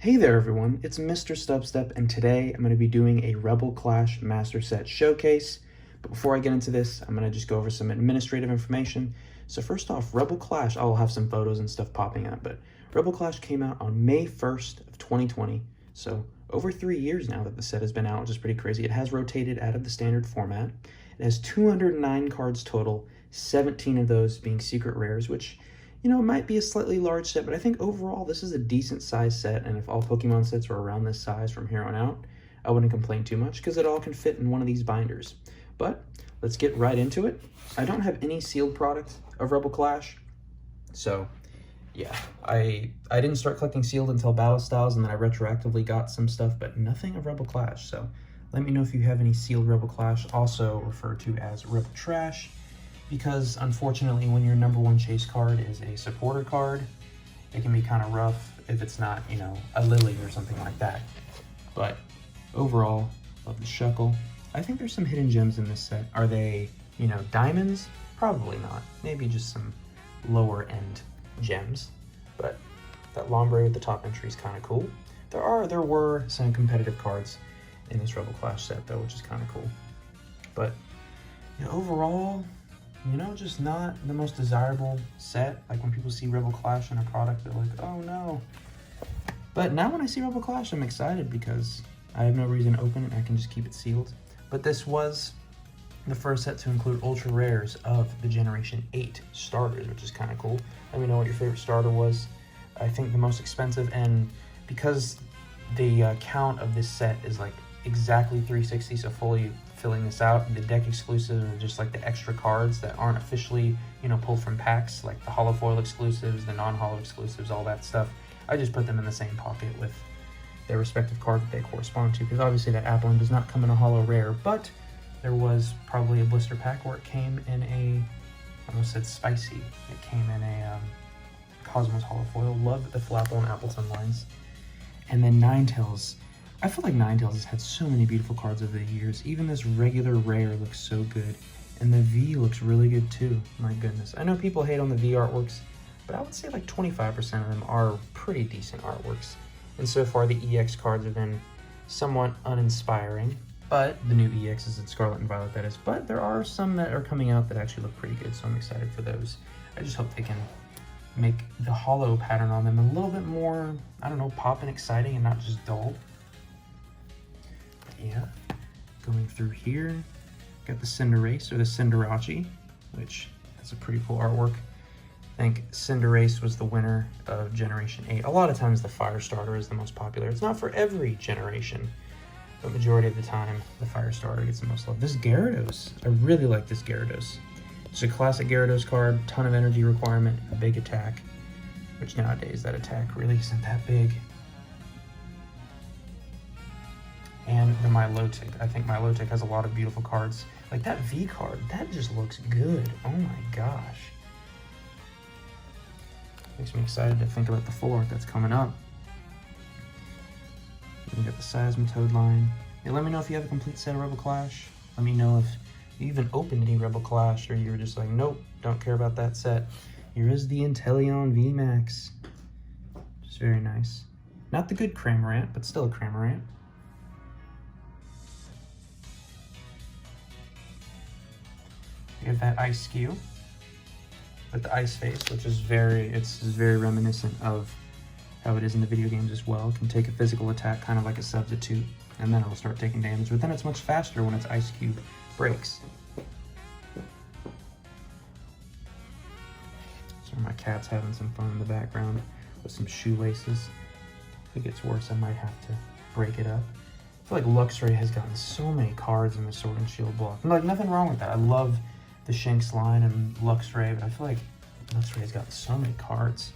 Hey there everyone, it's Misterstubstep, and today I'm going to be doing a Rebel Clash Master Set Showcase. But before I get into this, I'm going to just go over some administrative information. So first off, Rebel Clash, I'll have some photos and stuff popping up, but Rebel Clash came out on May 1st of 2020, so over 3 years now that the set has been out, which is pretty crazy. It has rotated out of the standard format. It has 209 cards total, 17 of those being secret rares, which, you know, it might be a slightly large set, but I think overall this is a decent size set, and if all Pokemon sets were around this size from here on out, I wouldn't complain too much because it all can fit in one of these binders. But let's get right into it. I don't have any sealed product of Rebel Clash, so yeah, I didn't start collecting sealed until Battle Styles, and then I retroactively got some stuff, but nothing of Rebel Clash. So let me know if you have any sealed Rebel Clash, also referred to as Rebel Trash, because unfortunately when your #1 chase card is a supporter card, it can be kind of rough if it's not, you know, a Lily or something like that. But overall, love the Shuckle. I think there's some hidden gems in this set. Are they, you know, diamonds? Probably not. Maybe just some lower end gems. But that Lombre with the top entry is kind of cool. There were some competitive cards in this Rebel Clash set though, which is kind of cool. But you know, overall, you know, just not the most desirable set. Like when people see Rebel Clash in a product, they're like, oh no. But now when I see Rebel Clash, I'm excited because I have no reason to open it. I can just keep it sealed. But this was the first set to include ultra rares of the Generation 8 starters, which is kind of cool. Let me know what your favorite starter was. I think the most expensive, and because the count of this set is like exactly 360, so fully filling this out, the deck exclusives are just like the extra cards that aren't officially, you know, pulled from packs, like the holo foil exclusives, the non-holo exclusives, all that stuff. I just put them in the same pocket with their respective card that they correspond to, because obviously that Applin does not come in a holo rare, but there was probably a blister pack where it came in a, I almost said spicy, it came in a Cosmos holo foil. Love the Flapple and Appleton lines. And then Ninetales. I feel like Ninetales has had so many beautiful cards over the years. Even this regular rare looks so good. And the V looks really good too. My goodness. I know people hate on the V artworks, but I would say like 25% of them are pretty decent artworks. And so far the EX cards have been somewhat uninspiring. But the new EXs in Scarlet and Violet, that is. But there are some that are coming out that actually look pretty good, so I'm excited for those. I just hope they can make the holo pattern on them a little bit more, I don't know, pop and exciting and not just dull. Yeah, going through here, got the Cinderace or the Cinderace, which is a pretty cool artwork. I think Cinderace was the winner of Generation 8. A lot of times the Fire Starter is the most popular. It's not for every generation, but majority of the time the Fire Starter gets the most love. This Gyarados, I really like this Gyarados. It's a classic Gyarados card, ton of energy requirement, a big attack, which nowadays that attack really isn't that big. And the Milotic. I think Milotic has a lot of beautiful cards. Like that V card, that just looks good. Oh my gosh. Makes me excited to think about the full art that's coming up. We got the Seismitoad line. Hey, let me know if you have a complete set of Rebel Clash. Let me know if you even opened any Rebel Clash or you were just like, nope, don't care about that set. Here is the Inteleon VMAX. Just very nice. Not the good Cramorant, but still a Cramorant. We have that Ice Skew with the Ice Face, which is very reminiscent of how it is in the video games as well. It can take a physical attack kind of like a substitute, and then it'll start taking damage, but then it's much faster when its Ice Cube breaks. So my cat's having some fun in the background with some shoelaces. If it gets worse, I might have to break it up. I feel like Luxray has gotten so many cards in the Sword and Shield block. And like, nothing wrong with that. I love the Shanks line and Luxray, but I feel like Luxray has gotten so many cards.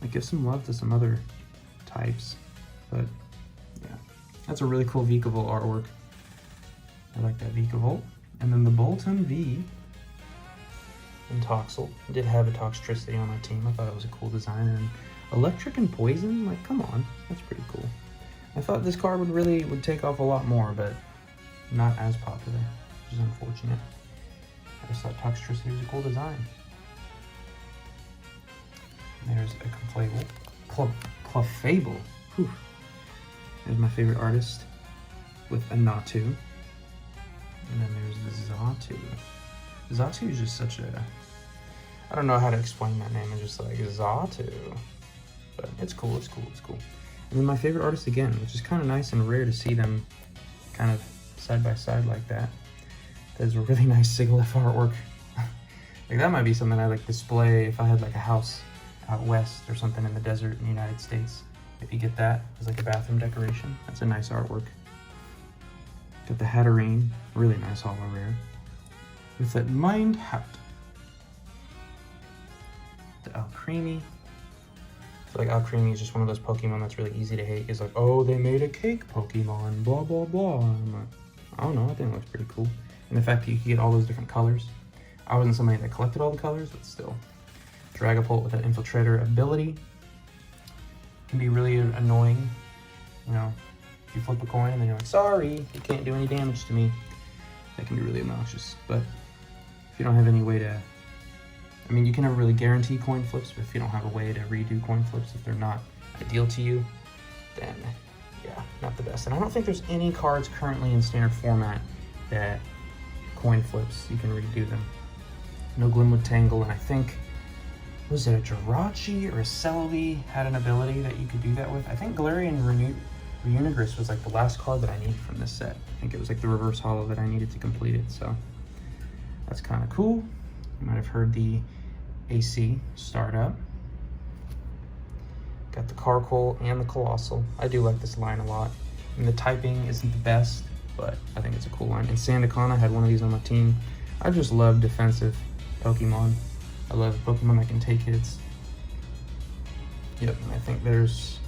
Like, give some love to some other types. But yeah, that's a really cool Vikavolt artwork. I like that Vikavolt. And then the Bolton V and Toxel. I did have a Toxtricity on my team. I thought it was a cool design. And Electric and Poison, like, come on, that's pretty cool. I thought this card would take off a lot more, but not as popular, which is unfortunate. I just thought Toxtricity was a cool design. And there's a Clefable. Clefable. Whew. There's my favorite artist with a Natu. And then there's the Xatu. Xatu is just such a, I don't know how to explain that name. It's just like Xatu. But it's cool, it's cool, it's cool. And then my favorite artist again, which is kind of nice and rare to see them kind of side by side like that. There's a really nice SEGA artwork. Like that might be something I like display if I had like a house out west or something in the desert in the United States. If you get that as like a bathroom decoration, that's a nice artwork. Got the Hatterene, really nice holo rare. With that Mind Hat. The Alcremie. I feel like Alcremie is just one of those Pokemon that's really easy to hate. It's like, oh, they made a cake Pokemon, blah, blah, blah. I'm like, I don't know, I think it looks pretty cool. And the fact that you can get all those different colors. I wasn't somebody that collected all the colors, but still. Dragapult with that Infiltrator ability. Can be really annoying. You know, if you flip a coin and then you're like, sorry, you can't do any damage to me. That can be really obnoxious. But if you don't have any way to, I mean, you can never really guarantee coin flips, but if you don't have a way to redo coin flips, if they're not ideal to you, then yeah, not the best. And I don't think there's any cards currently in standard format that coin flips, you can redo them. No Glimwood Tangle, and I think, was it a Jirachi or a Celebi had an ability that you could do that with? I think Galarian Reunigress was like the last card that I needed from this set. I think it was like the reverse holo that I needed to complete it, so that's kind of cool. You might have heard the AC start up. Got the Carkol and the Colossal. I do like this line a lot. And the typing isn't the best, but I think it's a cool line. And Sandakan, I had one of these on my team. I just love defensive Pokemon. I love Pokemon that can take hits. Yep, and I think there's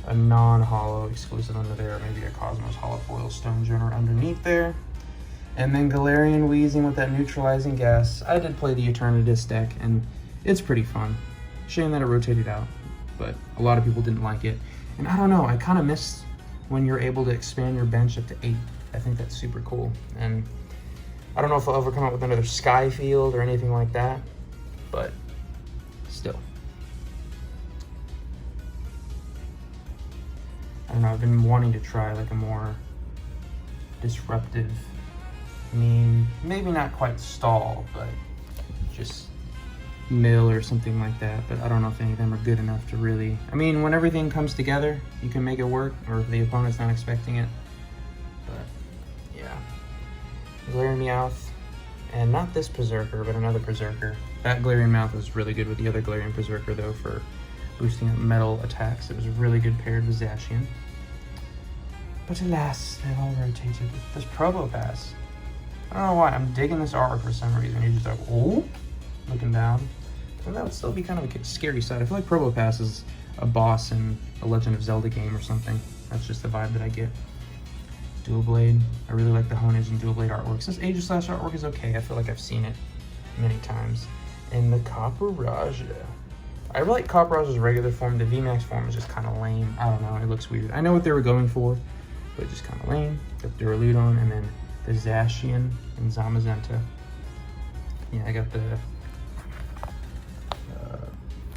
a non-holo exclusive under there, maybe a Cosmos Holofoil Stonejourner underneath there. And then Galarian Wheezing with that neutralizing gas. I did play the Eternatus deck, and it's pretty fun. Shame that it rotated out, but a lot of people didn't like it. And I don't know, I kind of miss when you're able to expand your bench up to 8. I think that's super cool. And I don't know if I'll ever come up with another Sky Field or anything like that, but still. I don't know, I've been wanting to try like a more disruptive, I mean, maybe not quite stall, but just mill or something like that. But I don't know if any of them are good enough to really, I mean, when everything comes together, you can make it work, or if the opponent's not expecting it. But yeah, Galarian Meowth, and not this Berserker, but another Berserker. That Galarian Meowth was really good with the other Galarian Berserker though for boosting up metal attacks. It was really good paired with Zacian. But alas, they've all rotated. This Probopass, I don't know why, I'm digging this artwork for some reason. You're just like, oh, looking down. And that would still be kind of a scary sight. I feel like Probopass is a boss in a Legend of Zelda game or something. That's just the vibe that I get. Dual Blade, I really like the Honage and Dual Blade artwork. Since Aegislash artwork is okay, I feel like I've seen it many times. And the Copperajah. I really like Copperage's regular form. The VMAX form is just kind of lame. I don't know, it looks weird. I know what they were going for, but just kind of lame. Got Duraludon, and then the Zacian and Zamazenta. Yeah, I got the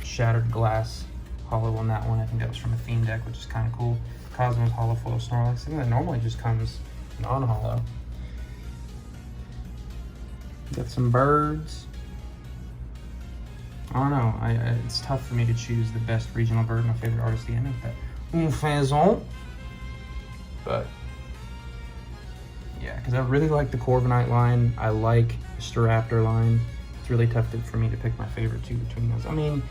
Shattered Glass holo on that one. I think that was from a theme deck, which is kind of cool. Cosmos Holofoil Snorlax. I think that normally just comes non-holo. Got some birds. I don't know. It's tough for me to choose the best regional bird. My favorite artist again is that Un Faisan. But yeah, because I really like the Corviknight line. I like the Staraptor line. It's really tough for me to pick my favorite two between those. I mean,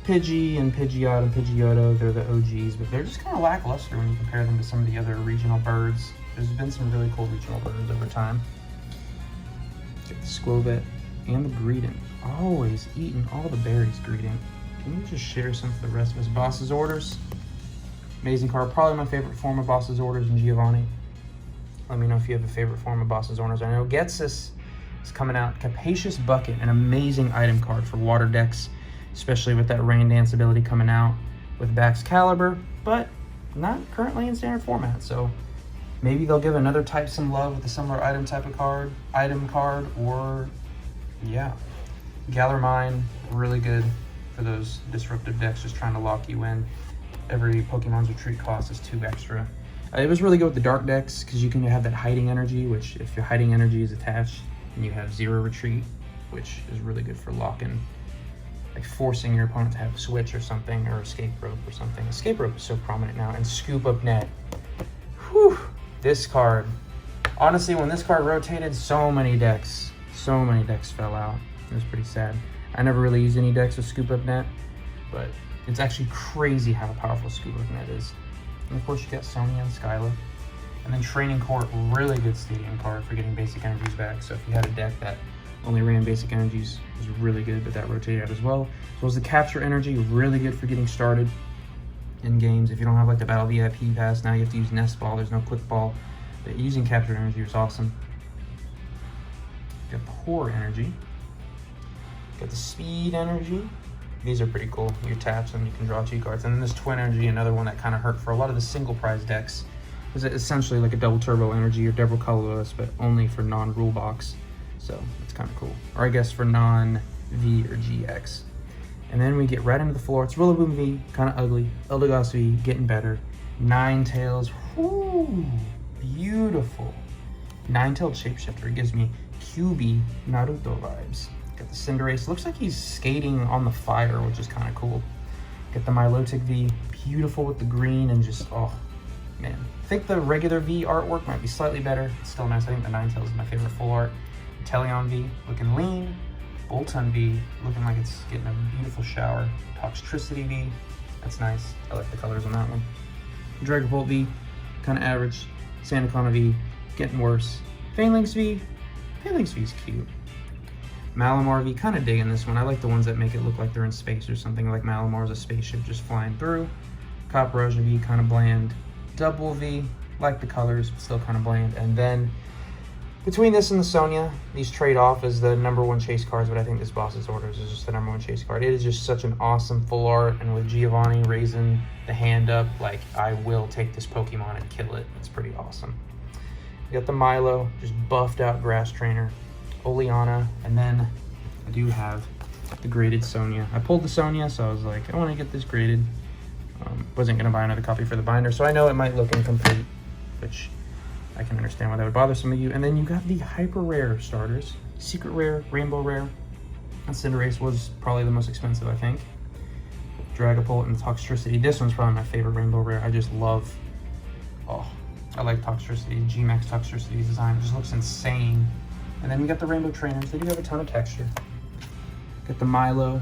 Pidgey and Pidgeot and Pidgeotto, they're the OGs, but they're just kind of lackluster when you compare them to some of the other regional birds. There's been some really cool regional birds over time. Get the Squovet and the Greedent. Always eating all the berries, Greedent. Can you just share some for the rest of us? Boss's Orders. Amazing card. Probably my favorite form of Boss's Orders in Giovanni. Let me know if you have a favorite form of Boss's Orders. I know Getsis is coming out. Capacious Bucket, an amazing item card for water decks, especially with that Rain Dance ability coming out with Baxcalibur, but not currently in standard format. So maybe they'll give another type some love with a similar item card, or yeah. Galarmine, really good for those disruptive decks just trying to lock you in. Every Pokemon's retreat cost is 2 extra. It was really good with the dark decks because you can have that hiding energy, which if your hiding energy is attached, and you have 0 retreat, which is really good for locking, like forcing your opponent to have a switch or something, or escape rope or something. Escape rope is so prominent now, and scoop up net. Whew, this card. Honestly, when this card rotated, so many decks fell out. It was pretty sad. I never really used any decks with scoop up net, but it's actually crazy how powerful scoop up net is. And of course you got Sonya and Skyla. And then Training Court, really good stadium card for getting basic energies back. So if you had a deck that only ran basic energies, it was really good, but that rotated out as well. As well as the capture energy, really good for getting started in games. If you don't have like the Battle VIP pass, now you have to use Nest Ball, there's no Quick Ball. But using capture energy was awesome. Got the Horror energy. Got the Speed energy. These are pretty cool. You tap them, you can draw 2 cards. And then this Twin energy, another one that kind of hurt for a lot of the single prize decks. Is essentially like a double turbo energy or double colorless, but only for non-rule box. So it's kind of cool. Or I guess for non-V or GX. And then we get right into the floor. It's Rillaboom V, kind of ugly. Eldegoss V, getting better. Ninetales, whoo, beautiful. Ninetales Shapeshifter, it gives me QB Naruto vibes. Got the Cinderace, looks like he's skating on the fire, which is kind of cool. Got the Milotic V, beautiful with the green and just, oh, man. I think the regular V artwork might be slightly better. It's still nice. I think the Ninetales is my favorite full art. Teleon V, looking lean. Bolton V, looking like it's getting a beautiful shower. Toxtricity V, that's nice. I like the colors on that one. Dragapult V, kind of average. Sandaconda V, getting worse. Phalanx V, Phalanx V is cute. Malamar V, kind of digging this one. I like the ones that make it look like they're in space or something, like Malamar's a spaceship just flying through. Copperajah V, kind of bland. Double V, like the colors, but still kind of bland. And then between this and the Sonya, these trade off as the #1 chase cards, but I think this Boss's Orders is just the #1 chase card. It is just such an awesome full art, and with Giovanni raising the hand up, like, I will take this Pokemon and kill it. It's pretty awesome. We got the Milo, just buffed out Grass Trainer. Oleana, and then I do have the graded Sonya. I pulled the Sonya, so I was like, I want to get this graded. Wasn't going to buy another copy for the binder, so I know it might look incomplete, which I can understand why that would bother some of you. And then you got the hyper rare starters. Secret Rare, Rainbow Rare, and Cinderace was probably the most expensive, I think. Dragapult and Toxtricity. This one's probably my favorite Rainbow Rare. I just love, oh, I like Toxtricity. G-Max Toxtricity's design. It just looks insane. And then we got the Rainbow Trainers. They do have a ton of texture. Got the Milo,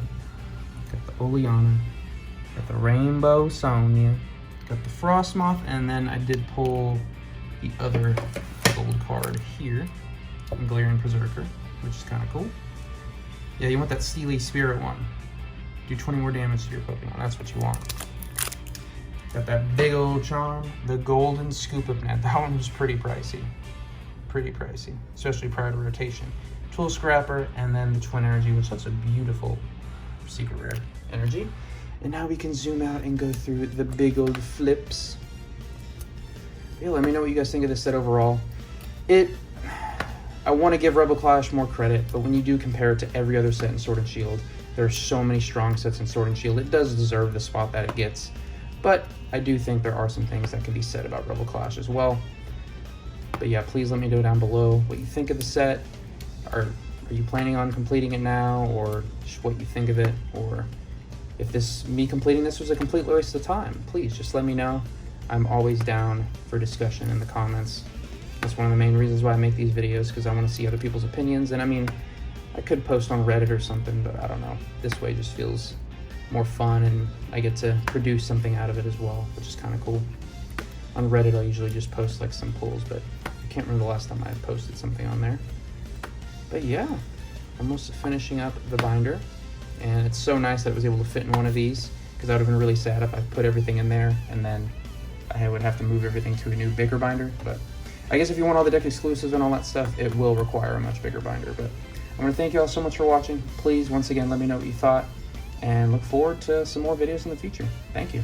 got the Oleana, got the Rainbow Sonya, got the Frostmoth, and then I did pull the other gold card here, Galarian Berserker, which is kind of cool. Yeah, you want that Steely Spirit one. Do 20 more damage to your Pokemon. That's what you want. Got that big old charm, the Golden Scoop Up Net. That one was pretty pricey. Pretty pricey, especially prior to rotation. Tool Scrapper, and then the Twin Energy, which is such a beautiful secret rare energy. And now we can zoom out and go through the big old flips. Yeah, let me know what you guys think of this set overall. I want to give Rebel Clash more credit, but when you do compare it to every other set in Sword and Shield, there are so many strong sets in Sword and Shield. It does deserve the spot that it gets, but I do think there are some things that can be said about Rebel Clash as well. But yeah, please let me know down below what you think of the set. Are you planning on completing it now, or just what you think of it, or if me completing this was a complete waste of time? Please just let me know. I'm always down for discussion in the comments. That's one of the main reasons why I make these videos, because I want to see other people's opinions. And I mean, I could post on Reddit or something, but I don't know. This way just feels more fun, and I get to produce something out of it as well, which is kind of cool. On Reddit, I'll usually just post like some pulls, but I can't remember the last time I posted something on there. But yeah, almost finishing up the binder, and it's so nice that it was able to fit in one of these, because I would have been really sad if I put everything in there and then I would have to move everything to a new bigger binder. But I guess if you want all the deck exclusives and all that stuff, it will require a much bigger binder. But I want to thank you all so much for watching. Please, once again, let me know what you thought, and look forward to some more videos in the future. Thank you.